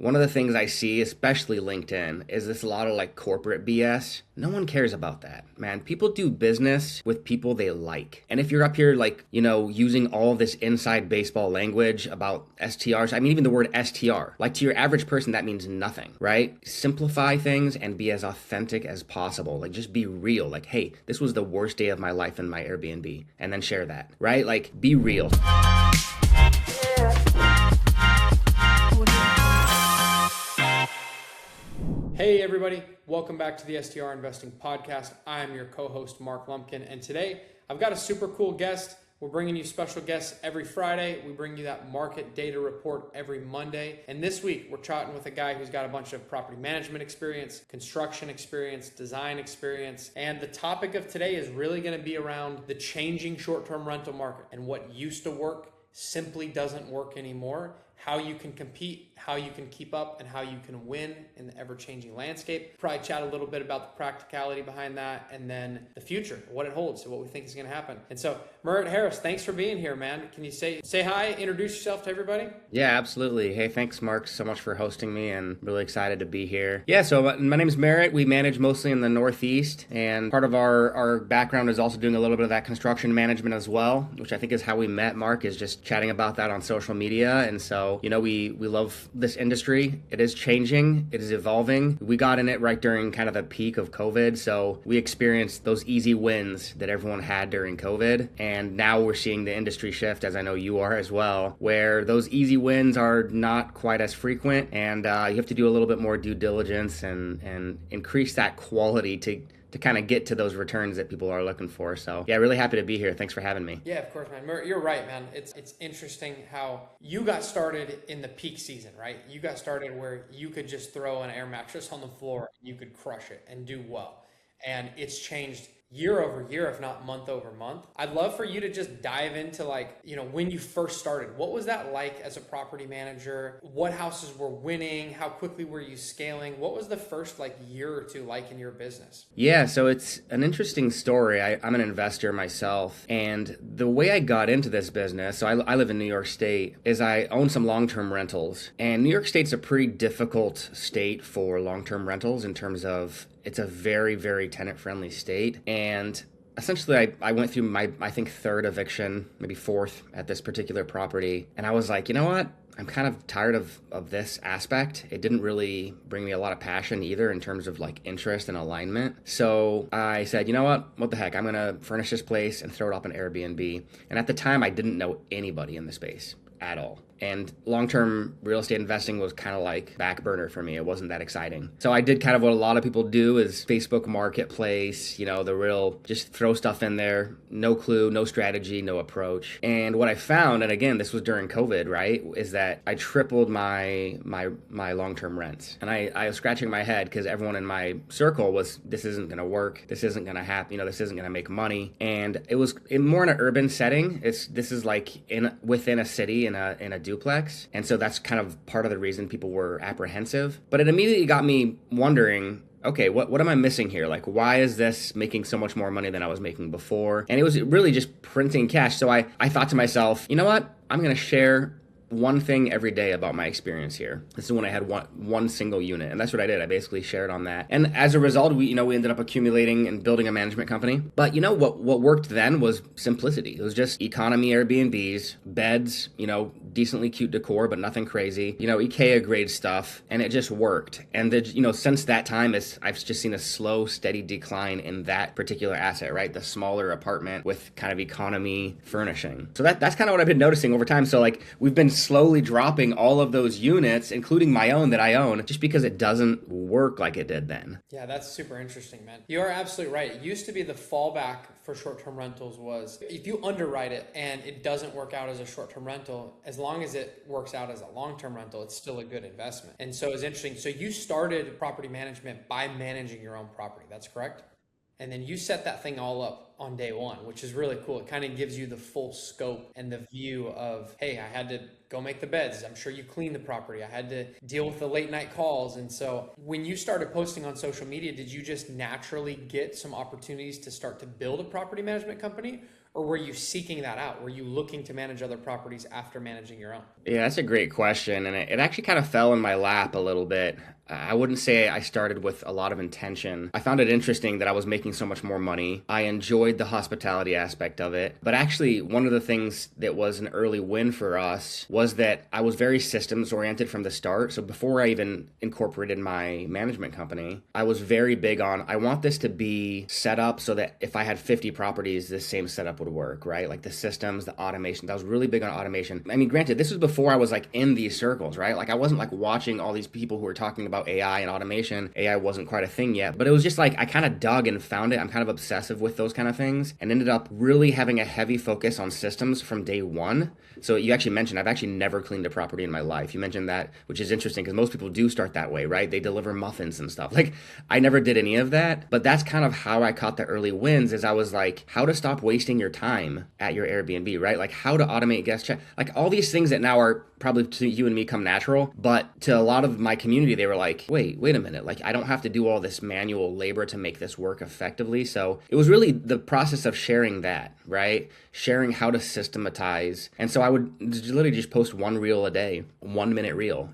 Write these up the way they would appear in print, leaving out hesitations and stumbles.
one of the things I see, especially LinkedIn, is this a lot of like corporate BS. No one cares about that, man. People do business with people they like. And if you're up here like, using all this inside baseball language about STRs, I mean, even the word STR, like to your average person, that means nothing, right? Simplify things and be as authentic as possible. Like just be real. Like, hey, this was the worst day of my life in my Airbnb. And then share that, right? Like be real. Hey everybody, welcome back to the STR Investing Podcast. I'm your co-host Mark Lumpkin, and today I've got a super cool guest. We're bringing you special guests every Friday. We bring you that market data report every Monday. And this week we're chatting with a guy who's got a bunch of property management experience, construction experience, design experience. And the topic of today is really going to be around the changing short-term rental market and what used to work simply doesn't work anymore. How you can compete, how you can keep up, and how you can win in the ever-changing landscape. Probably chat a little bit about the practicality behind that, and then the future, what it holds, so what we think is going to happen. And so, Merritt Harris, thanks for being here, man. Can you say hi, introduce yourself to everybody? Yeah, absolutely. Hey, thanks, Mark, so much for hosting me, and really excited to be here. Yeah, so my name is Merritt. We manage mostly in the Northeast, and part of our background is also doing a little bit of that construction management as well, which I think is how we met, Mark, is just chatting about that on social media. And so, we love this industry. It is changing. It is evolving. We got in it right during kind of the peak of COVID. So we experienced those easy wins that everyone had during COVID. And now we're seeing the industry shift, as I know you are as well, where those easy wins are not quite as frequent. And you have to do a little bit more due diligence and increase that quality to kind of get to those returns that people are looking for. So yeah, really happy to be here. Thanks for having me. Yeah, of course, man. You're right, man. It's interesting how you got started in the peak season, right? You got started where you could just throw an air mattress on the floor and you could crush it and do well. And it's changed year over year, if not month over month. I'd love for you to just dive into when you first started. What was that like as a property manager? What houses were winning? How quickly were you scaling? What was the first year or two like in your business? Yeah, so it's an interesting story. I'm an investor myself, and the way I got into this business, so I live in New York State, is I own some long-term rentals. And New York State's a pretty difficult state for long-term rentals in terms of it's a very, very tenant-friendly state. And essentially, I went through my, I think, third eviction, maybe fourth at this particular property. And I was like, you know what? I'm kind of tired of this aspect. It didn't really bring me a lot of passion either in terms of interest and alignment. So I said, you know what the heck? I'm going to furnish this place and throw it up on Airbnb. And at the time, I didn't know anybody in the space at all. And long-term real estate investing was kind of like back burner for me. It wasn't that exciting. So I did kind of what a lot of people do is Facebook Marketplace, the real, just throw stuff in there, no clue, no strategy, no approach. And what I found, and again, this was during COVID, right, is that I tripled my long-term rents. And I was scratching my head because everyone in my circle was, this isn't going to work. This isn't going to happen. This isn't going to make money. And it was more in an urban setting. This is within a city in a duplex. And so that's kind of part of the reason people were apprehensive. But it immediately got me wondering, okay, what am I missing here? Why is this making so much more money than I was making before? And it was really just printing cash. So I thought to myself, you know what? I'm going to share one thing every day about my experience here. This is when I had one single unit, and that's what I did. I basically shared on that, and as a result, we ended up accumulating and building a management company. But what worked then was simplicity. It was just economy Airbnbs, beds, decently cute decor, but nothing crazy. IKEA grade stuff, and it just worked. And since that time, I've just seen a slow, steady decline in that particular asset, right? The smaller apartment with kind of economy furnishing. So that's kind of what I've been noticing over time. So we've been slowly dropping all of those units, including my own that I own, just because it doesn't work like it did then. Yeah, that's super interesting, man. You are absolutely right. It used to be the fallback for short-term rentals was if you underwrite it and it doesn't work out as a short-term rental, as long as it works out as a long-term rental, it's still a good investment. And so it's interesting. So you started property management by managing your own property. That's correct? And then you set that thing all up on day one, which is really cool. It kind of gives you the full scope and the view of, hey, I had to go make the beds. I'm sure you cleaned the property. I had to deal with the late night calls. And so when you started posting on social media, did you just naturally get some opportunities to start to build a property management company? or were you seeking that out? Were you looking to manage other properties after managing your own? Yeah, that's a great question. And it actually kind of fell in my lap a little bit. I wouldn't say I started with a lot of intention. I found it interesting that I was making so much more money. I enjoyed the hospitality aspect of it. But actually, one of the things that was an early win for us was that I was very systems oriented from the start. So before I even incorporated my management company, I was very big on I want this to be set up so that if I had 50 properties, this same setup would work, right? Like the systems, the automation. I was really big on automation. I mean, granted, this was before I was like in these circles, right? Like I wasn't like watching all these people who were talking about AI and automation. AI wasn't quite a thing yet, but it was just like I kind of dug and found it. I'm kind of obsessive with those kind of things and ended up really having a heavy focus on systems from day one. So you actually mentioned I've actually never cleaned a property in my life. You mentioned that, which is interesting because most people do start that way, right? They deliver muffins and stuff. Like I never did any of that, but that's kind of how I caught the early wins is I was like, how to stop wasting your time at your Airbnb, right? Like how to automate guest check, like all these things that now are probably to you and me come natural, but to a lot of my community, they were like, wait a minute, like I don't have to do all this manual labor to make this work effectively. So it was really the process of sharing that, right? Sharing how to systematize. And so I would literally just post one reel a day, 1 minute reel,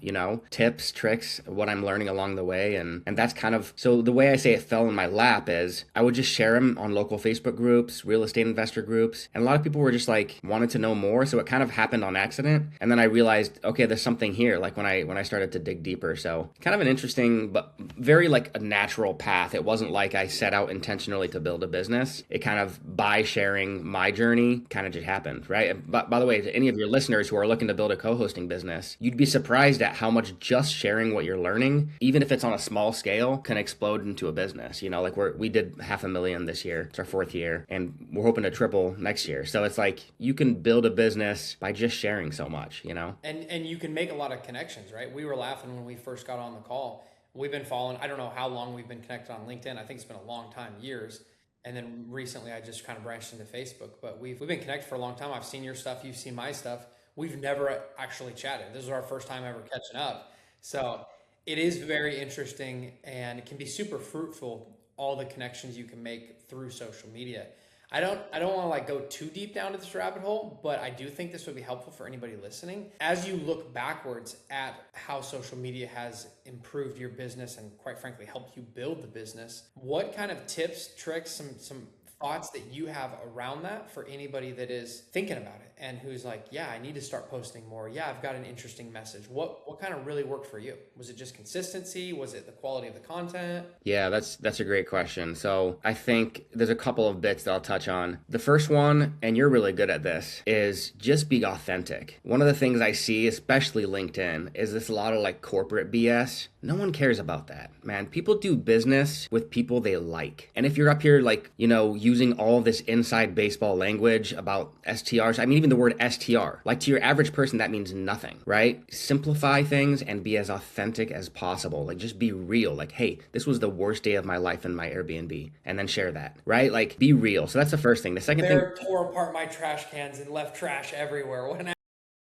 tips, tricks, what I'm learning along the way. And that's kind of, so the way I say it fell in my lap is I would just share them on local Facebook groups, real estate investor groups. And a lot of people were just like, wanted to know more. So it kind of happened on accident. And then I realized, okay, there's something here. Like when I started to dig deeper. So kind of an interesting, but very like a natural path. It wasn't like I set out intentionally to build a business. It kind of by sharing my journey kind of just happened, right? But by the way, to any of your listeners who are looking to build a co-hosting business, you'd be surprised at how much just sharing what you're learning, even if it's on a small scale, can explode into a business. Like we did $500,000 this year. It's our 4th year and we're hoping to triple next year. So it's like you can build a business by just sharing so much. And you can make a lot of connections, right? We were laughing when we first got on the call. We've been following, I don't know how long we've been connected on LinkedIn. I think it's been a long time, years. And then recently I just kind of branched into Facebook, but we've been connected for a long time. I've seen your stuff, you've seen my stuff. We've never actually chatted. This is our first time ever catching up. So it is very interesting and it can be super fruitful, all the connections you can make through social media. I don't want to like go too deep down to this rabbit hole, but I do think this would be helpful for anybody listening. As you look backwards at how social media has improved your business and quite frankly helped you build the business, what kind of tips, tricks, some thoughts that you have around that for anybody that is thinking about it and who's like, yeah, I need to start posting more. Yeah, I've got an interesting message. What kind of really worked for you? Was it just consistency? Was it the quality of the content? Yeah, that's a great question. So I think there's a couple of bits that I'll touch on. The first one, and you're really good at this, is just be authentic. One of the things I see, especially LinkedIn, is this a lot of like corporate BS. No one cares about that, man. People do business with people they like. And if you're up here like, using all this inside baseball language about STRs, I mean, even the word STR, like to your average person, that means nothing, right? Simplify things and be as authentic as possible. Like just be real. Like, hey, this was the worst day of my life in my Airbnb, and then share that, right? Like be real. So that's the first thing. The second thing, tore apart my trash cans and left trash everywhere. What an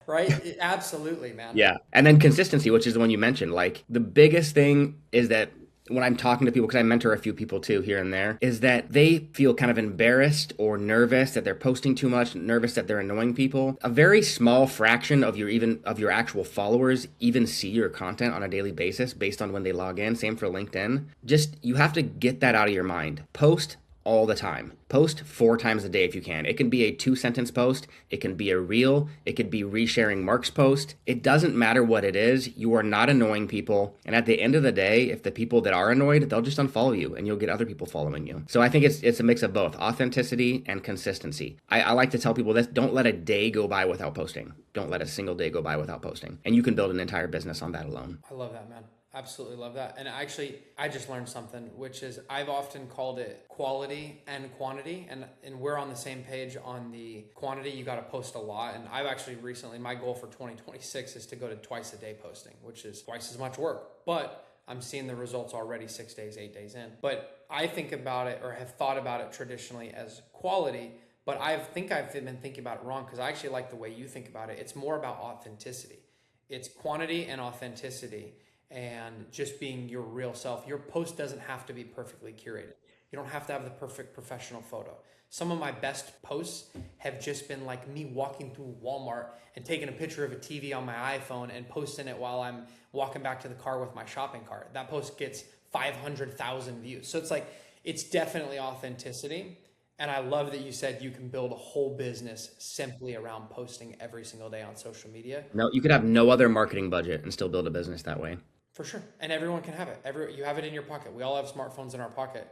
right? Absolutely, man. yeah. And then consistency, which is the one you mentioned. Like the biggest thing is that when I'm talking to people, because I mentor a few people too here and there, is that they feel kind of embarrassed or nervous that they're posting too much, nervous that they're annoying people. A very small fraction of your actual followers even see your content on a daily basis based on when they log in. Same for LinkedIn. Just you have to get that out of your mind. Post all the time. Post 4 times a day if you can. It can be a 2-sentence post. It can be a reel. It could be resharing Mark's post. It doesn't matter what it is. You are not annoying people. And at the end of the day, if the people that are annoyed, they'll just unfollow you and you'll get other people following you. So I think it's a mix of both authenticity and consistency. I like to tell people this, don't let a day go by without posting. Don't let a single day go by without posting. And you can build an entire business on that alone. I love that, man. Absolutely love that. And actually, I just learned something, which is I've often called it quality and quantity. And we're on the same page on the quantity. You got to post a lot. And I've actually recently, my goal for 2026 is to go to twice a day posting, which is twice as much work. But I'm seeing the results already 6 days, 8 days in. But I think about it or have thought about it traditionally as quality. But I think I've been thinking about it wrong because I actually like the way you think about it. It's more about authenticity. It's quantity and authenticity. And just being your real self. Your post doesn't have to be perfectly curated. You don't have to have the perfect professional photo. Some of my best posts have just been like me walking through Walmart and taking a picture of a TV on my iPhone and posting it while I'm walking back to the car with my shopping cart. That post gets 500,000 views. So it's like, it's definitely authenticity. And I love that you said you can build a whole business simply around posting every single day on social media. No, you could have no other marketing budget and still build a business that way. For sure. And everyone can have it. You have it in your pocket. We all have smartphones in our pocket.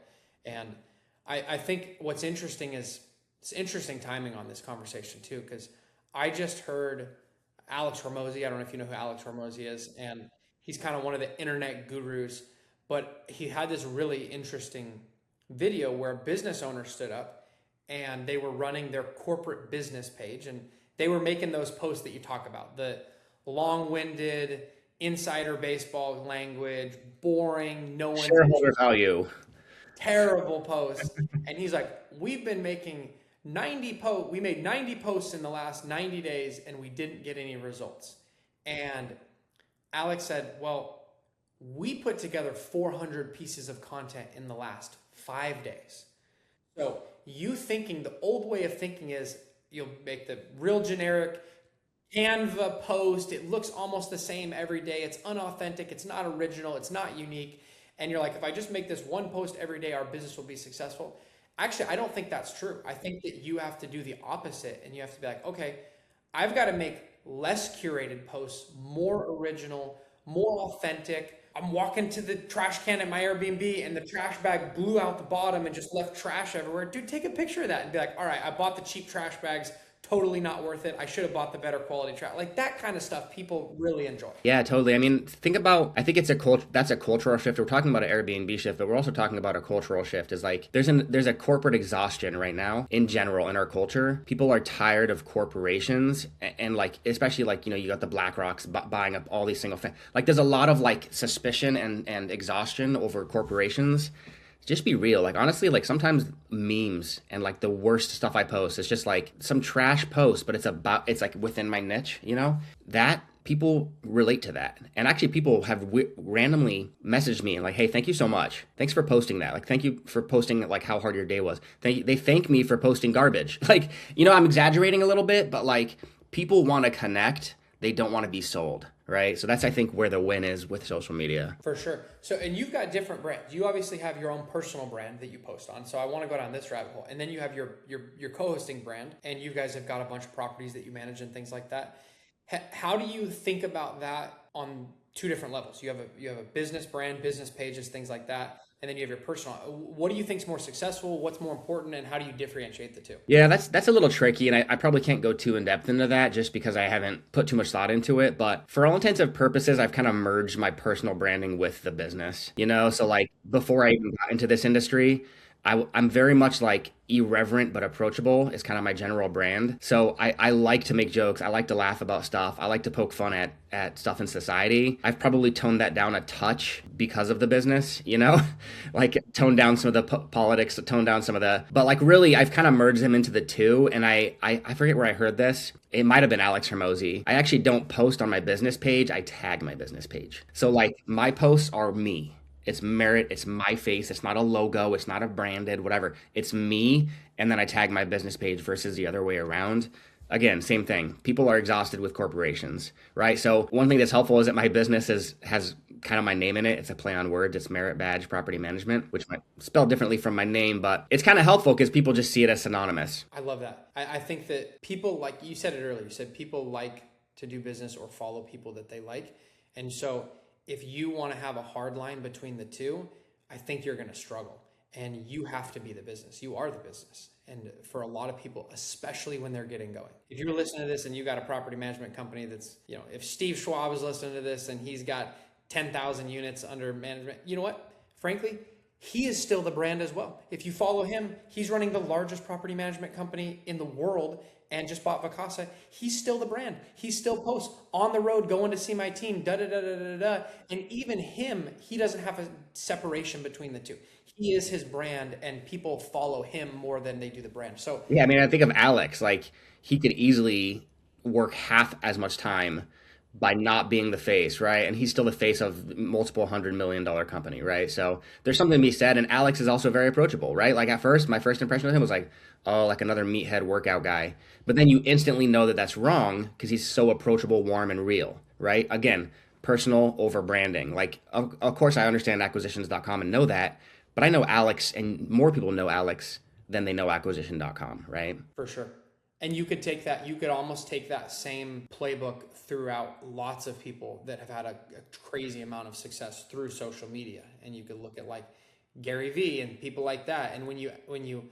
And I think what's interesting is it's interesting timing on this conversation too, because I just heard Alex Hormozy. I don't know if you know who Alex Hormozy is, and he's kind of one of the internet gurus, but he had this really interesting video where a business owner stood up and they were running their corporate business page, and they were making those posts that you talk about, the long-winded insider baseball language, boring, no one Shareholder value. Terrible posts. And he's like, we've been making 90 posts. We made 90 posts in the last 90 days and we didn't get any results. And Alex said, well, we put together 400 pieces of content in the last 5 days. So you thinking the old way of thinking is you'll make the real generic Canva post. It looks almost the same every day. It's unauthentic. It's not original. It's not unique. And you're like, if I just make this one post every day, our business will be successful. Actually, I don't think that's true. I think that you have to do the opposite, and you have to be like, okay, I've got to make less curated posts, more original, more authentic. I'm walking to the trash can at my Airbnb and the trash bag blew out the bottom and just left trash everywhere. Dude, take a picture of that and be like, all right, I bought the cheap trash bags. Totally not worth it. I should have bought the better quality trash. Like that kind of stuff people really enjoy. Yeah, totally. I mean, I think that's a cultural shift. We're talking about an Airbnb shift, but we're also talking about a cultural shift. Is like there's a corporate exhaustion right now in general in our culture. People are tired of corporations and like, especially like, you got the BlackRocks buying up all these like there's a lot of like suspicion and exhaustion over corporations. Just be real. Like, honestly, like sometimes memes and like the worst stuff I post is just like some trash post, but it's like within my niche, that people relate to that. And actually people have randomly messaged me and like, hey, thank you so much. Thanks for posting that. Like, thank you for posting like how hard your day was. They thank me for posting garbage. Like, I'm exaggerating a little bit, but like people want to connect. They don't want to be sold. Right. So that's, I think, where the win is with social media. For sure. So, and you've got different brands. You obviously have your own personal brand that you post on. So I want to go down this rabbit hole. And then you have your co-hosting brand, and you guys have got a bunch of properties that you manage and things like that. How do you think about that on two different levels? You have a business brand, business pages, things like that. And then you have your personal. What do you think is more successful? What's more important? And how do you differentiate the two? Yeah, that's a little tricky. And I probably can't go too in depth into that just because I haven't put too much thought into it. But for all intents and purposes, I've kind of merged my personal branding with the business, So like before I even got into this industry, I'm very much like irreverent but approachable is kind of my general brand. So I like to make jokes. I like to laugh about stuff. I like to poke fun at stuff in society. I've probably toned that down a touch because of the business, like toned down some of the politics, toned down some of but like really I've kind of merged them into the two. And I forget where I heard this. It might have been Alex Hormozy. I actually don't post on my business page. I tag my business page. So like my posts are me. It's Merritt. It's my face. It's not a logo. It's not a branded, whatever. It's me. And then I tag my business page versus the other way around. Again, same thing. People are exhausted with corporations, right? So one thing that's helpful is that my business has kind of my name in it. It's a play on words. It's Merritt Badge Property Management, which might spell differently from my name, but it's kind of helpful because people just see it as synonymous. I love that. I think that people, like you said it earlier, you said people like to do business or follow people that they like. And so if you want to have a hard line between the two, I think you're going to struggle, and you have to be the business. You are the business. And for a lot of people, especially when they're getting going, if you're listening to this and you got a property management company that's, if Steve Schwab is listening to this and he's got 10,000 units under management, you know what? Frankly, he is still the brand as well. If you follow him, he's running the largest property management company in the world and just bought Vacasa. He's still the brand. He still posts on the road, going to see my team, da-da-da-da-da-da. And even him, he doesn't have a separation between the two. He is his brand, and people follow him more than they do the brand. So yeah, I mean, I think of Alex, like he could easily work half as much time by not being the face, right? And he's still the face of multiple $100 million company, right? So there's something to be said. And Alex is also very approachable, right? Like at first, my first impression of him was like, oh, like another meathead workout guy. But then you instantly know that that's wrong because he's so approachable, warm, and real, right? Again, personal over branding. Like, of course, I understand acquisitions.com and know that, but I know Alex, and more people know Alex than they know acquisition.com, right? For sure. And you could take that, you could almost take that same playbook throughout lots of people that have had a crazy amount of success through social media. And you could look at like Gary Vee and people like that. And when you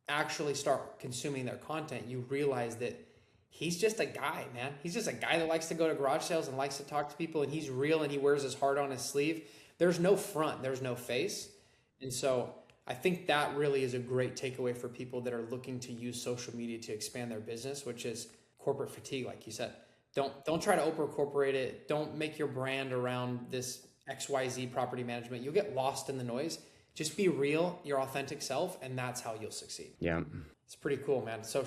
actually start consuming their content, you realize that he's just a guy, man. He's just a guy that likes to go to garage sales and likes to talk to people, and he's real and he wears his heart on his sleeve. There's no front, there's no face. And so I think that really is a great takeaway for people that are looking to use social media to expand their business, which is corporate fatigue, like you said. Don't try to overcorporate it. Don't make your brand around this XYZ property management. You'll get lost in the noise. Just be real, your authentic self, and that's how you'll succeed. Yeah. It's pretty cool, man. So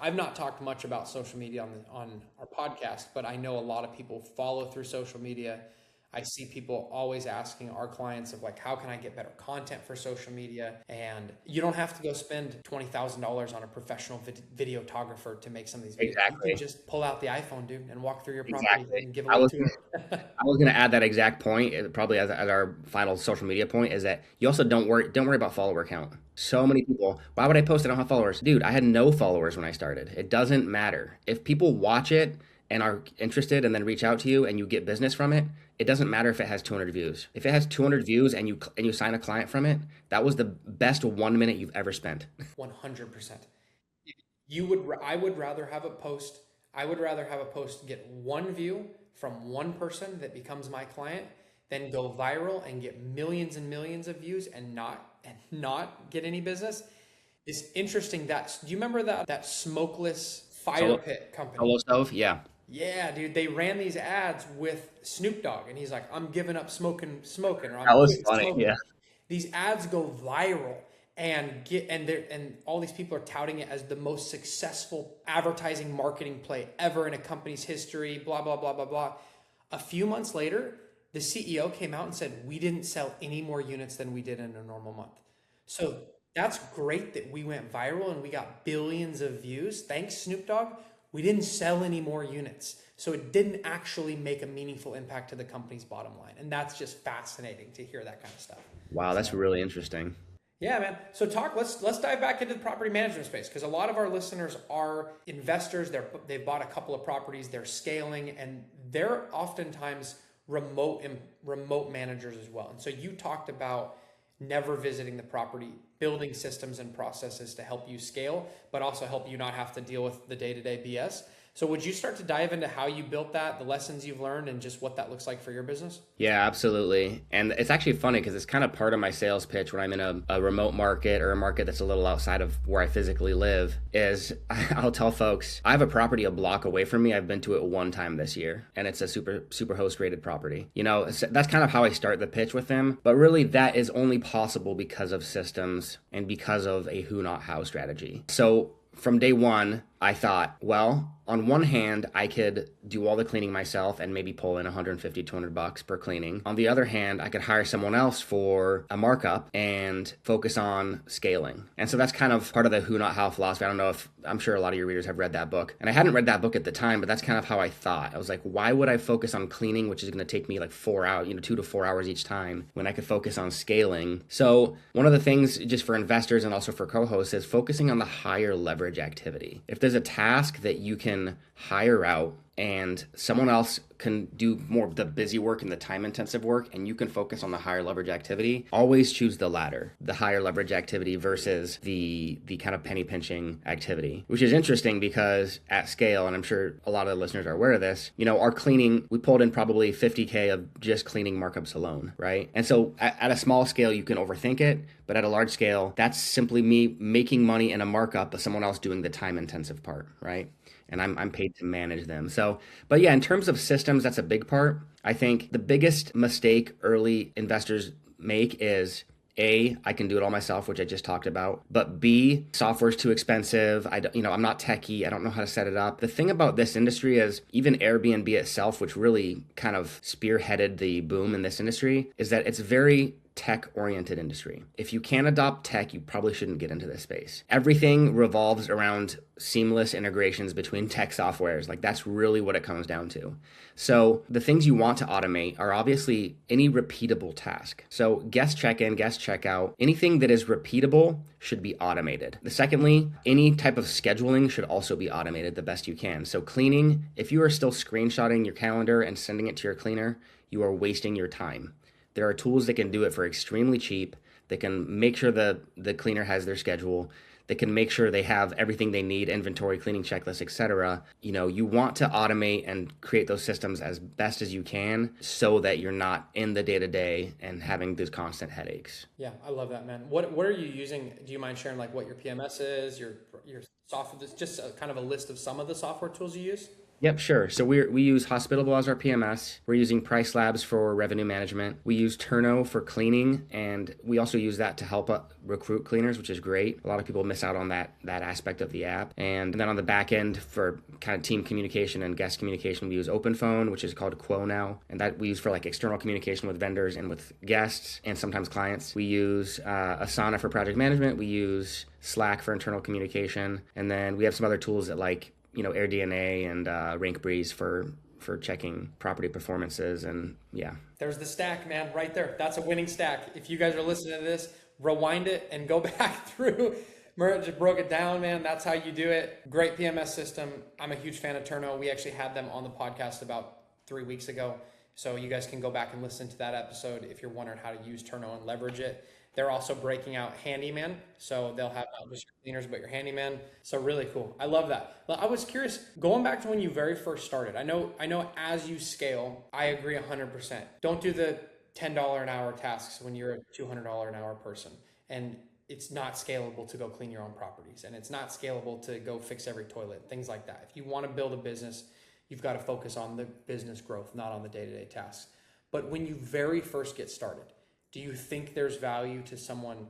I've not talked much about social media on our podcast, but I know a lot of people follow through social media. I see people always asking our clients of like, how can I get better content for social media? And you don't have to go spend $20,000 on a professional videographer to make some of these videos. Exactly. You can just pull out the iPhone, dude, and walk through your property Exactly. and give a tour. I was going to add that exact point, probably as our final social media point, is that you also don't worry about follower count. So many people, why would I post? I don't have followers. Dude, I had no followers when I started. It doesn't matter. If people watch it and are interested and then reach out to you and you get business from it, it doesn't matter if it has 200 views. If it has 200 views and you sign a client from it, that was the best 1 minute you've ever spent. 100%. I would rather have a post get one view from one person that becomes my client than go viral and get millions and millions of views and not get any business. It's interesting do you remember that smokeless fire pit company? Solo Stove? Yeah. Yeah, dude, they ran these ads with Snoop Dogg, and he's like, "I'm giving up smoking," or "I'm That was quitting funny. smoking." Yeah. These ads go viral, and all these people are touting it as the most successful advertising marketing play ever in a company's history. Blah blah blah blah blah. A few months later, the CEO came out and said, "We didn't sell any more units than we did in a normal month." So that's great that we went viral and we got billions of views. Thanks, Snoop Dogg. We didn't sell any more units. So it didn't actually make a meaningful impact to the company's bottom line. And that's just fascinating to hear that kind of stuff. Wow, that's really interesting. Yeah, man. So let's dive back into the property management space, because a lot of our listeners are investors. They've bought a couple of properties, they're scaling, and they're oftentimes remote managers as well. And so you talked about never visiting the property, building systems and processes to help you scale, but also help you not have to deal with the day-to-day BS. So would you start to dive into how you built that, the lessons you've learned, and just what that looks like for your business? Yeah, absolutely. And it's actually funny because it's kind of part of my sales pitch when I'm in a remote market or a market that's a little outside of where I physically live is I'll tell folks, I have a property a block away from me. I've been to it one time this year, and it's a super host rated property. You know, that's kind of how I start the pitch with them. But really that is only possible because of systems and because of a who not how strategy. So from day one, I thought, well, on one hand, I could do all the cleaning myself and maybe pull in $150, $200 per cleaning. On the other hand, I could hire someone else for a markup and focus on scaling. And so that's kind of part of the who not how philosophy. I'm sure a lot of your readers have read that book. And I hadn't read that book at the time, but that's kind of how I thought. I was like, why would I focus on cleaning, which is going to take me like 4 hours, 2 to 4 hours each time, when I could focus on scaling? So one of the things just for investors and also for co-hosts is focusing on the higher leverage activity. If there's a task that you can hire out and someone else can do more of the busy work and the time intensive work, and you can focus on the higher leverage activity, always choose the latter, the higher leverage activity versus the kind of penny pinching activity, which is interesting because at scale, and I'm sure a lot of the listeners are aware of this, our cleaning, we pulled in probably 50K of just cleaning markups alone, right? And so at a small scale, you can overthink it, but at a large scale, that's simply me making money in a markup, but someone else doing the time intensive part, right? And I'm paid to manage them. So, but yeah, in terms of systems, that's a big part. I think the biggest mistake early investors make is A, I can do it all myself, which I just talked about. But B, software's too expensive. I'm not techie. I don't know how to set it up. The thing about this industry is even Airbnb itself, which really kind of spearheaded the boom in this industry, is that it's very tech-oriented industry. If you can't adopt tech, you probably shouldn't get into this space. Everything revolves around seamless integrations between tech softwares. Like that's really what it comes down to. So the things you want to automate are obviously any repeatable task. So guest check-in, guest checkout, anything that is repeatable should be automated. Secondly, any type of scheduling should also be automated the best you can. So cleaning, if you are still screenshotting your calendar and sending it to your cleaner, you are wasting your time. There are tools that can do it for extremely cheap. They can make sure the cleaner has their schedule. They can make sure they have everything they need, inventory, cleaning checklist, etc. You want to automate and create those systems as best as you can so that you're not in the day-to-day and having these constant headaches. Yeah, I love that, man. What are you using? Do you mind sharing like what your PMS is, your software, just kind of a list of some of the software tools you use? Yep, sure. So we use Hospitable as our PMS. We're using Price Labs for revenue management. We use Turno for cleaning, and we also use that to help recruit cleaners, which is great. A lot of people miss out on that aspect of the app. And then on the back end for kind of team communication and guest communication, we use OpenPhone, which is called Quo now, and that we use for like external communication with vendors and with guests and sometimes clients. We use Asana for project management. We use Slack for internal communication, and then we have some other tools that like AirDNA and RankBreeze for checking property performances, and yeah. There's the stack, man, right there. That's a winning stack. If you guys are listening to this, rewind it and go back through. Merritt just broke it down, man. That's how you do it. Great PMS system. I'm a huge fan of Turno. We actually had them on the podcast about 3 weeks ago. So you guys can go back and listen to that episode if you're wondering how to use Turno and leverage it. They're also breaking out handyman. So they'll have not just your cleaners, but your handyman. So really cool. I love that. Well, I was curious, going back to when you very first started, I know as you scale, I agree 100%. Don't do the $10 an hour tasks when you're a $200 an hour person. And it's not scalable to go clean your own properties. And it's not scalable to go fix every toilet, things like that. If you want to build a business, you've got to focus on the business growth, not on the day-to-day tasks. But when you very first get started, do you think there's value to someone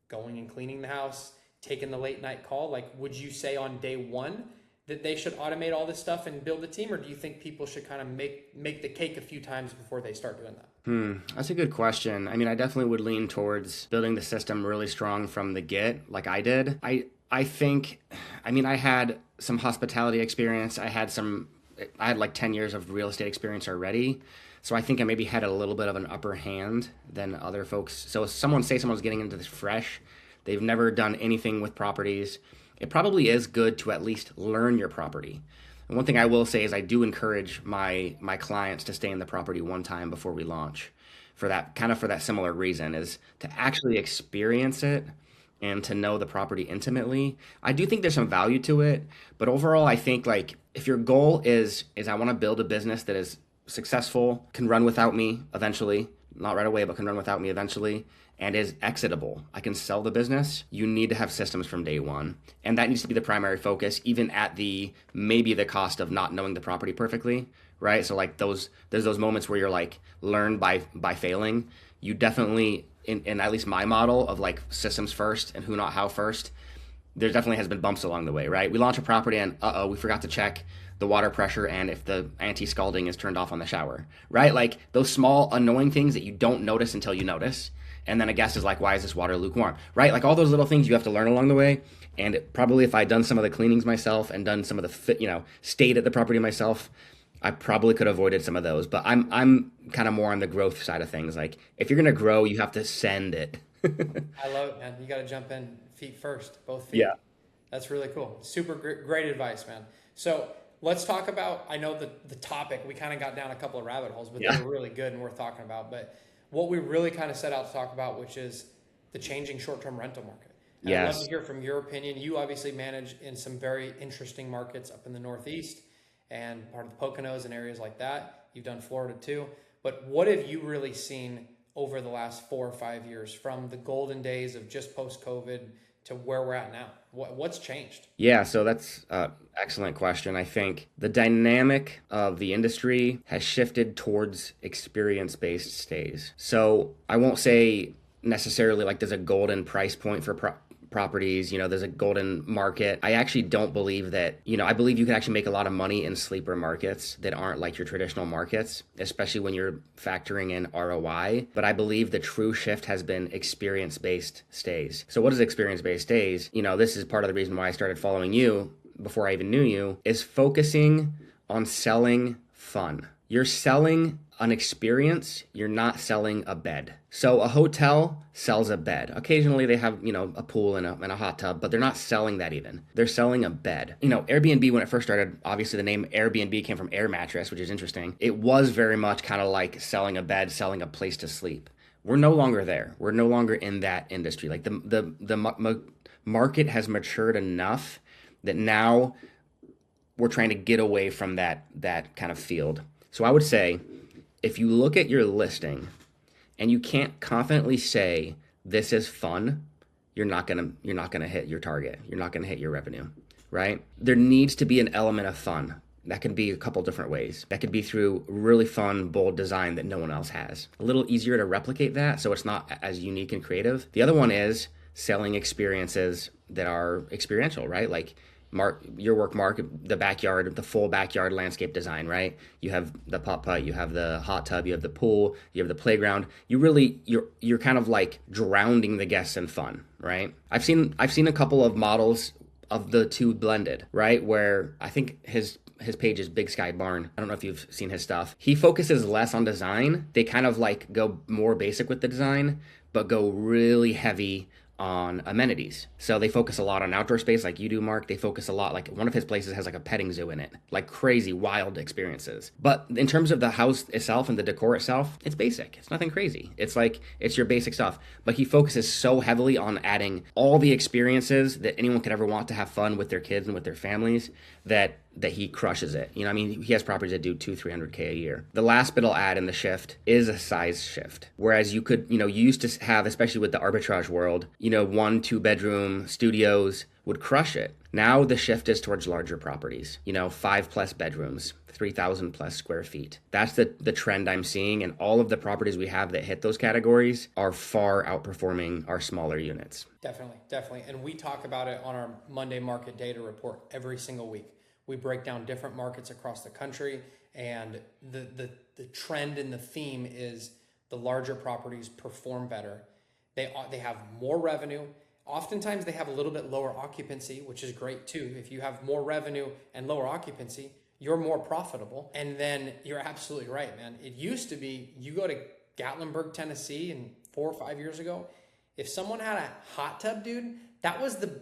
going and cleaning the house, taking the late night call? Like, would you say on day one that they should automate all this stuff and build a team? Or do you think people should kind of make the cake a few times before they start doing that? That's a good question. I mean, I definitely would lean towards building the system really strong from the get, like I did. I think, I had some hospitality experience. I had like 10 years of real estate experience already. So I think I maybe had a little bit of an upper hand than other folks. So if someone's getting into this fresh, they've never done anything with properties, it probably is good to at least learn your property. And one thing I will say is I do encourage my clients to stay in the property one time before we launch for that similar reason, is to actually experience it and to know the property intimately. I do think there's some value to it, but overall I think like if your goal is I want to build a business that is successful, can run without me eventually, not right away, but can run without me eventually, and is exitable, I can sell the business, you need to have systems from day one. And that needs to be the primary focus, even at maybe the cost of not knowing the property perfectly, right? So like there's those moments where you're like learn by failing. You definitely, in at least my model of like systems first and who not how first, there definitely has been bumps along the way, right? We launch a property and we forgot to check the water pressure and if the anti-scalding is turned off on the shower, right? Like those small annoying things that you don't notice until you notice. And then a guest is like, why is this water lukewarm, right? Like all those little things you have to learn along the way. And probably if I'd done some of the cleanings myself and done some of the stayed at the property myself, I probably could have avoided some of those. But I'm kind of more on the growth side of things. Like if you're going to grow, you have to send it. I love it, man. You got to jump in feet first, both feet. Yeah. That's really cool. Super great advice, man. So let's talk about, I know the topic, we kind of got down a couple of rabbit holes, but they were really good and worth talking about. But what we really kind of set out to talk about, which is the changing short-term rental market. And I'd love to hear from your opinion. You obviously manage in some very interesting markets up in the Northeast and part of the Poconos and areas like that. You've done Florida too. But what have you really seen over the last 4 or 5 years from the golden days of just post-COVID to where we're at now? What's changed? Yeah, so that's an excellent question. I think the dynamic of the industry has shifted towards experience-based stays. So I won't say necessarily like there's a golden price point for properties, there's a golden market. I actually don't believe that, I believe you can actually make a lot of money in sleeper markets that aren't like your traditional markets, especially when you're factoring in ROI. But I believe the true shift has been experience-based stays. So what is experience-based stays? This is part of the reason why I started following you before I even knew you, is focusing on selling fun. You're selling an experience, you're not selling a bed. So a hotel sells a bed. Occasionally they have, a pool and a hot tub, but they're not selling that even. They're selling a bed. Airbnb, when it first started, obviously the name Airbnb came from air mattress, which is interesting. It was very much kind of like selling a bed, selling a place to sleep. We're no longer there. We're no longer in that industry. Like the market has matured enough that now we're trying to get away from that kind of field. So I would say, if you look at your listing and you can't confidently say this is fun, you're not gonna hit your target. You're not gonna hit your revenue, right? There needs to be an element of fun. That can be a couple different ways. That could be through really fun, bold design that no one else has. A little easier to replicate that, so it's not as unique and creative. The other one is selling experiences that are experiential, right? Like your work, Mark, the backyard, the full backyard landscape design, right? You have the putt-putt, you have the hot tub, you have the pool, you have the playground. You're kind of like drowning the guests in fun, right? I've seen a couple of models of the two blended, right? Where I think his page is Big Sky Barn. I don't know if you've seen his stuff. He focuses less on design. They kind of like go more basic with the design, but go really heavy on amenities. So they focus a lot on outdoor space like you do, Mark. They focus a lot, like one of his places has like a petting zoo in it, like crazy wild experiences. But in terms of the house itself and the decor itself, it's basic. It's nothing crazy. It's like, it's your basic stuff. But he focuses so heavily on adding all the experiences that anyone could ever want to have fun with their kids and with their families that he crushes it. He has properties that do $200,000-300K a year. The last bit I'll add in the shift is a size shift. Whereas you could, you used to have, especially with the arbitrage world, 1-2 bedroom studios would crush it. Now the shift is towards larger properties, 5+ bedrooms, 3,000+ square feet. That's the trend I'm seeing, and all of the properties we have that hit those categories are far outperforming our smaller units. Definitely. And we talk about it on our Monday market data report every single week. We break down different markets across the country, and the trend and the theme is the larger properties perform better. They have more revenue. Oftentimes they have a little bit lower occupancy, which is great too. If you have more revenue and lower occupancy, you're more profitable. And then you're absolutely right, man. It used to be, you go to Gatlinburg, Tennessee, and 4 or 5 years ago, if someone had a hot tub, dude, that was the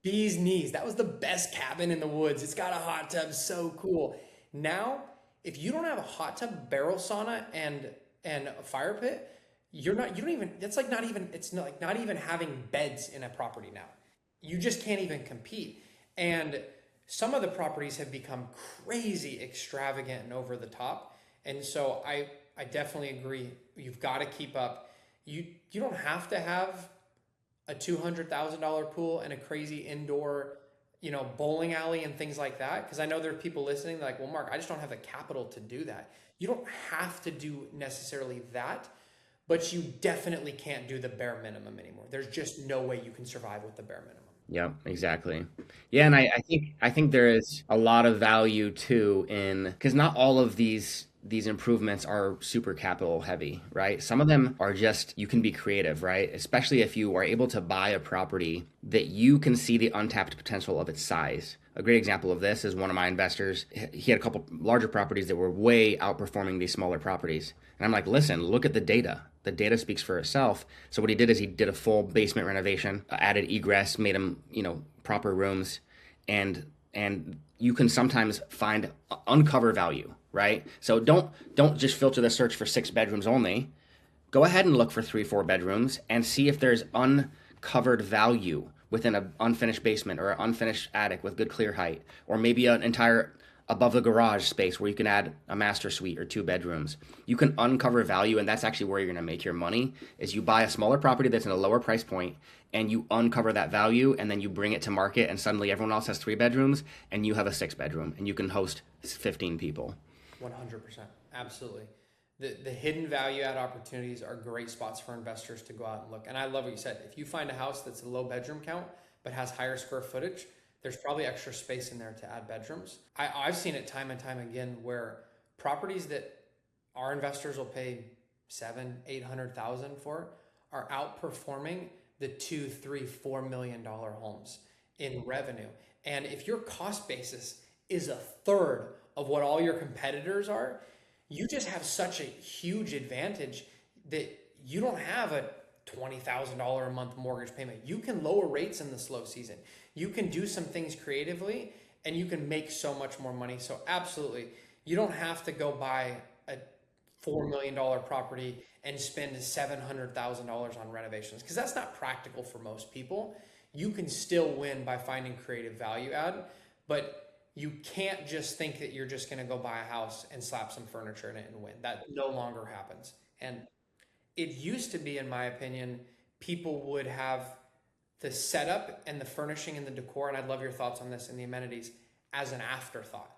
bee's knees. That was the best cabin in the woods. It's got a hot tub, so cool. Now, if you don't have a hot tub, barrel sauna, and a fire pit, it's not even having beds in a property now. You just can't even compete. And some of the properties have become crazy extravagant and over the top. And so I definitely agree. You've got to keep up. You don't have to have a $200,000 pool and a crazy indoor, bowling alley and things like that. Because I know there are people listening like, well, Mark, I just don't have the capital to do that. You don't have to do necessarily that, but you definitely can't do the bare minimum anymore. There's just no way you can survive with the bare minimum. Yeah, exactly. Yeah, and I think there is a lot of value too because not all of these improvements are super capital heavy, right? Some of them are just, you can be creative, right? Especially if you are able to buy a property that you can see the untapped potential of its size. A great example of this is one of my investors. He had a couple larger properties that were way outperforming these smaller properties. And I'm like, listen, look at the data. The data speaks for itself. So what he did is he did a full basement renovation, added egress, made them, proper rooms, and you can sometimes uncover value, right? So don't just filter the search for 6 bedrooms only. Go ahead and look for 3-4 bedrooms and see if there's uncovered value within an unfinished basement or an unfinished attic with good clear height, or maybe an entire above the garage space where you can add a master suite or 2 bedrooms. You can uncover value, and that's actually where you're going to make your money, is you buy a smaller property that's in a lower price point and you uncover that value, and then you bring it to market, and suddenly everyone else has 3 bedrooms and you have a 6 bedroom and you can host 15 people. 100%. Absolutely. The hidden value add opportunities are great spots for investors to go out and look. And I love what you said. If you find a house that's a low bedroom count but has higher square footage, there's probably extra space in there to add bedrooms. I've seen it time and time again where properties that our investors will pay 700,000-800,000 for are outperforming the $2, $3, $4 million homes in revenue. And if your cost basis is a third of what all your competitors are, you just have such a huge advantage that you don't have a $20,000 a month mortgage payment. You can lower rates in the slow season. You can do some things creatively and you can make so much more money. So absolutely, you don't have to go buy a $4 million property and spend $700,000 on renovations because that's not practical for most people. You can still win by finding creative value add, but you can't just think that you're just going to go buy a house and slap some furniture in it and win. That no longer happens. And it used to be, in my opinion, people would have the setup and the furnishing and the decor, and I'd love your thoughts on this, and the amenities as an afterthought.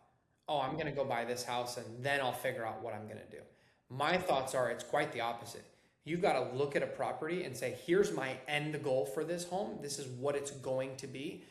Oh, I'm going to go buy this house and then I'll figure out what I'm going to do. My thoughts are it's quite the opposite. You've got to look at a property and say, here's my end goal for this home. This is what it's going to be,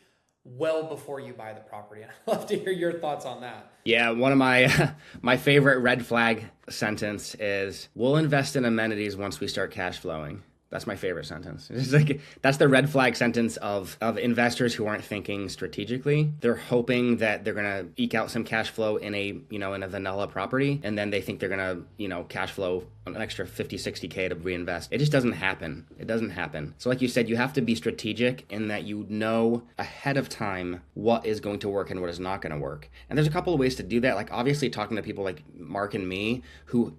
well before you buy the property. And I'd love to hear your thoughts on that. Yeah, one of my my favorite red flag sentence is, we'll invest in amenities once we start cash flowing. That's my favorite sentence. It's like, that's the red flag sentence of investors who aren't thinking strategically. They're hoping that they're going to eke out some cash flow in a vanilla property. And then they think they're going to, cash flow an extra 50, 60K to reinvest. It just doesn't happen. It doesn't happen. So like you said, you have to be strategic in that you know ahead of time what is going to work and what is not going to work. And there's a couple of ways to do that. Like obviously talking to people like Mark and me who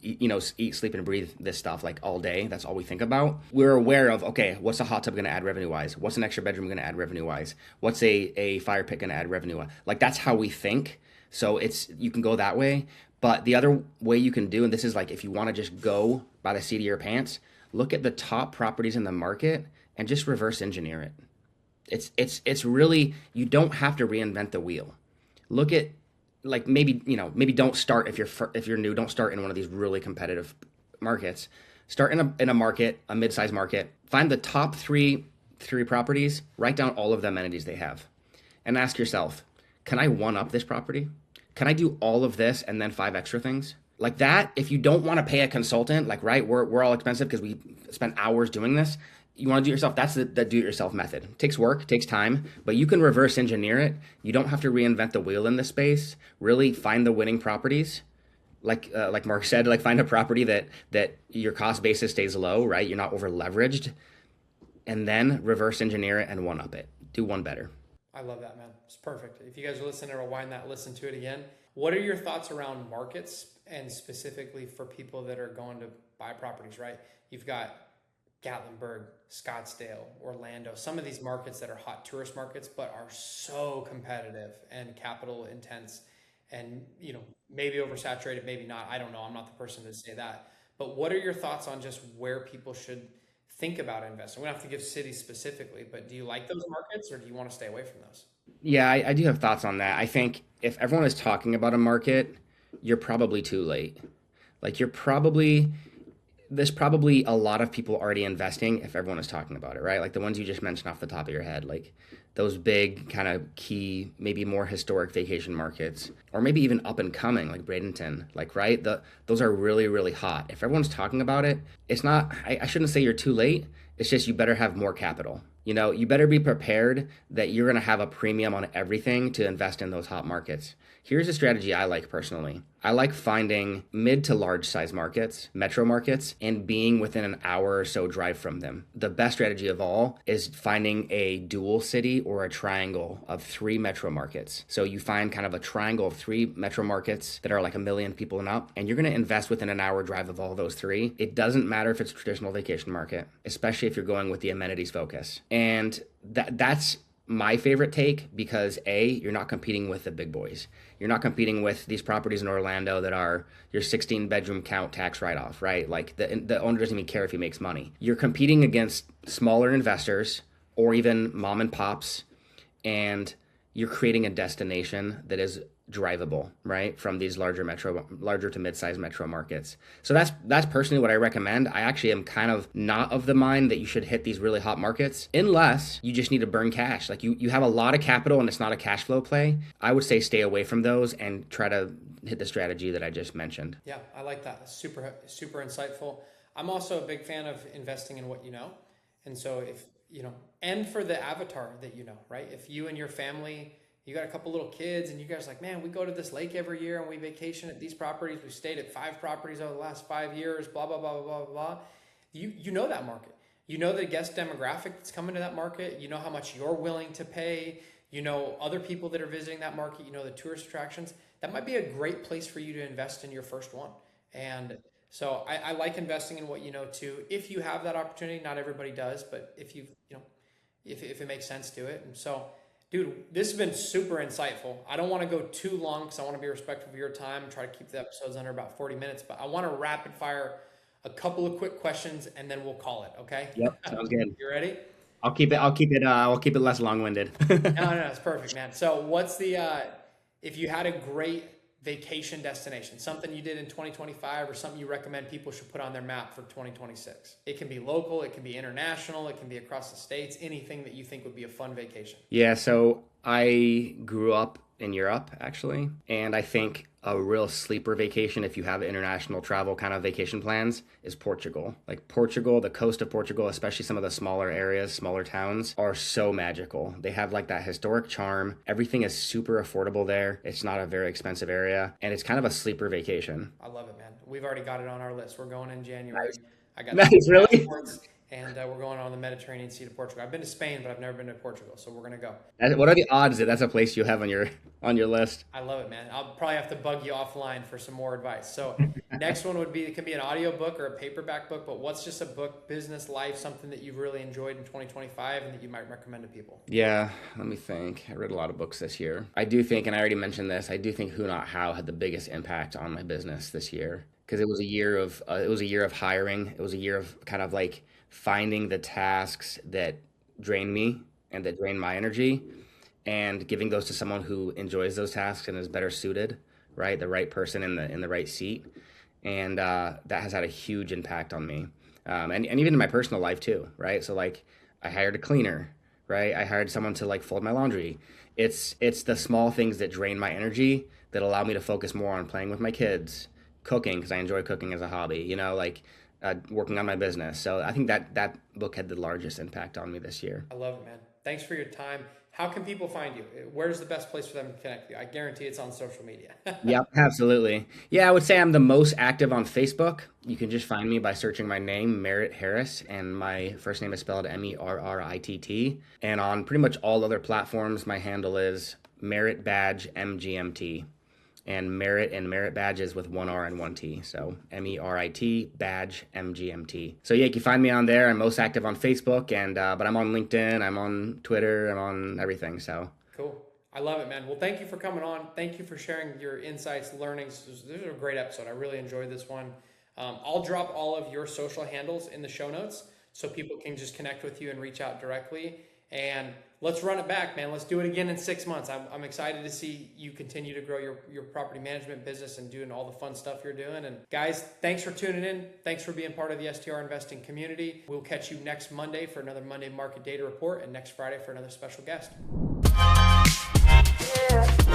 eat, sleep, and breathe this stuff like all day. That's all we think about. We're aware of, okay, what's a hot tub going to add revenue wise? What's an extra bedroom going to add revenue wise? What's a fire pit going to add revenue wise? Like that's how we think. So you can go that way. But the other way you can do, and this is like if you want to just go by the seat of your pants, look at the top properties in the market and just reverse engineer it. It's really, you don't have to reinvent the wheel. Look at like maybe don't start if you're new, don't start in one of these really competitive markets. Start in a market, a mid-sized market. Find the top three properties, write down all of the amenities they have, and ask yourself, can I one up this property? Can I do all of this and then 5 extra things? Like that, if you don't want to pay a consultant, like, right, we're all expensive because we spend hours doing this. You want to do it yourself. That's the do-it-yourself method. It takes work, takes time, but you can reverse engineer it. You don't have to reinvent the wheel in this space. Really find the winning properties. Like Mark said, like find a property that your cost basis stays low, right? You're not over leveraged, and then reverse engineer it and one up it. Do one better. I love that, man. It's perfect. If you guys are listening to rewind that, listen to it again. What are your thoughts around markets and specifically for people that are going to buy properties, right? You've got Gatlinburg, Scottsdale, Orlando, some of these markets that are hot tourist markets, but are so competitive and capital intense and, maybe oversaturated, maybe not. I don't know. I'm not the person to say that. But what are your thoughts on just where people should think about investing? We don't have to give cities specifically, but do you like those markets or do you want to stay away from those? Yeah, I do have thoughts on that. I think if everyone is talking about a market, you're probably too late. Like there's probably a lot of people already investing if everyone is talking about it, right? Like the ones you just mentioned off the top of your head, like those big kind of key, maybe more historic vacation markets, or maybe even up and coming like Bradenton, like, right? Those are really, really hot. If everyone's talking about it, it's not, I shouldn't say you're too late. It's just you better have more capital. You better be prepared that you're going to have a premium on everything to invest in those hot markets. Here's a strategy I like personally. I like finding mid to large size markets, metro markets, and being within an hour or so drive from them. The best strategy of all is finding a dual city or a triangle of 3 metro markets. So you find kind of a triangle of 3 metro markets that are like 1 million people and up, and you're going to invest within an hour drive of all those 3. It doesn't matter if it's a traditional vacation market, especially if you're going with the amenities focus. And that's my favorite take because you're not competing with the big boys. You're not competing with these properties in Orlando that are your 16 bedroom count tax write-off, right? Like the owner doesn't even care if he makes money. You're competing against smaller investors or even mom and pops, and you're creating a destination that is drivable, right? From these larger to mid-sized metro markets. So that's personally what I recommend. I actually am kind of not of the mind that you should hit these really hot markets unless you just need to burn cash. Like you have a lot of capital and it's not a cash flow play. I would say stay away from those and try to hit the strategy that I just mentioned. Yeah, I like that. That's super insightful. I'm also a big fan of investing in what you know. And so if, and for the avatar that right? If you and your family, you got a couple little kids and you guys like, man, we go to this lake every year and we vacation at these properties. We stayed at 5 properties over the last 5 years, blah, blah, blah, blah, blah, blah. You know that market. You know the guest demographic that's coming to that market. You know how much you're willing to pay. You know other people that are visiting that market. You know the tourist attractions. That might be a great place for you to invest in your first one. And so I like investing in what you know too. If you have that opportunity, not everybody does, but if if it makes sense, do it. And so, dude, this has been super insightful. I don't want to go too long because I want to be respectful of your time and try to keep the episodes under about 40 minutes. But I want to rapid fire a couple of quick questions and then we'll call it. Okay? Yep, sounds good. You ready? I'll keep it less long-winded. No, it's perfect, man. So what's the, if you had a great vacation destination, something you did in 2025 or something you recommend people should put on their map for 2026? It can be local, it can be international, it can be across the states, anything that you think would be a fun vacation. Yeah, so I grew up in Europe, actually, and I think a real sleeper vacation, if you have international travel kind of vacation plans, is Portugal. Like Portugal, the coast of Portugal, especially some of the smaller areas, smaller towns, are so magical. They have like that historic charm. Everything is super affordable there. It's not a very expensive area, and it's kind of a sleeper vacation. I love it, man. We've already got it on our list. We're going in January. Nice. I got Nice, really? And we're going on the Mediterranean Sea to Portugal. I've been to Spain, but I've never been to Portugal, so we're gonna go. What are the odds that that's a place you have on your list? I love it, man. I'll probably have to bug you offline for some more advice. So next one would be, it can be an audio book or a paperback book, but what's just a book, business, life, something that you've really enjoyed in 2025 and that you might recommend to people? Yeah, let me think. I read a lot of books this year. I do think, and I already mentioned this, I do think Who Not How had the biggest impact on my business this year because it was a year of hiring. It was a year of kind of like finding the tasks that drain me and that drain my energy and giving those to someone who enjoys those tasks and is better suited, right? The right person in the right seat. And that has had a huge impact on me. And even in my personal life too, right? So like I hired a cleaner, right? I hired someone to like fold my laundry. It's the small things that drain my energy that allow me to focus more on playing with my kids, cooking, because I enjoy cooking as a hobby, working on my business. So I think that book had the largest impact on me this year. I love it, man. Thanks for your time. How can people find you? Where's the best place for them to connect with you? I guarantee it's on social media. Yep, absolutely. Yeah, I would say I'm the most active on Facebook. You can just find me by searching my name, Merritt Harris, and my first name is spelled Merritt. And on pretty much all other platforms, my handle is Merritt Badge MGMT. And Merritt Badge is with one R and one T. So MERIT Badge MGMT. So yeah, you can find me on there. I'm most active on Facebook, but I'm on LinkedIn, I'm on Twitter, I'm on everything. So cool. I love it, man. Well, thank you for coming on. Thank you for sharing your insights, learnings. This is a great episode. I really enjoyed this one. I'll drop all of your social handles in the show notes so people can just connect with you and reach out directly. And let's run it back, man. Let's do it again in 6 months. I'm excited to see you continue to grow your property management business and doing all the fun stuff you're doing. And guys, thanks for tuning in. Thanks for being part of the STR investing community. We'll catch you next Monday for another Monday market data report and next Friday for another special guest. Yeah.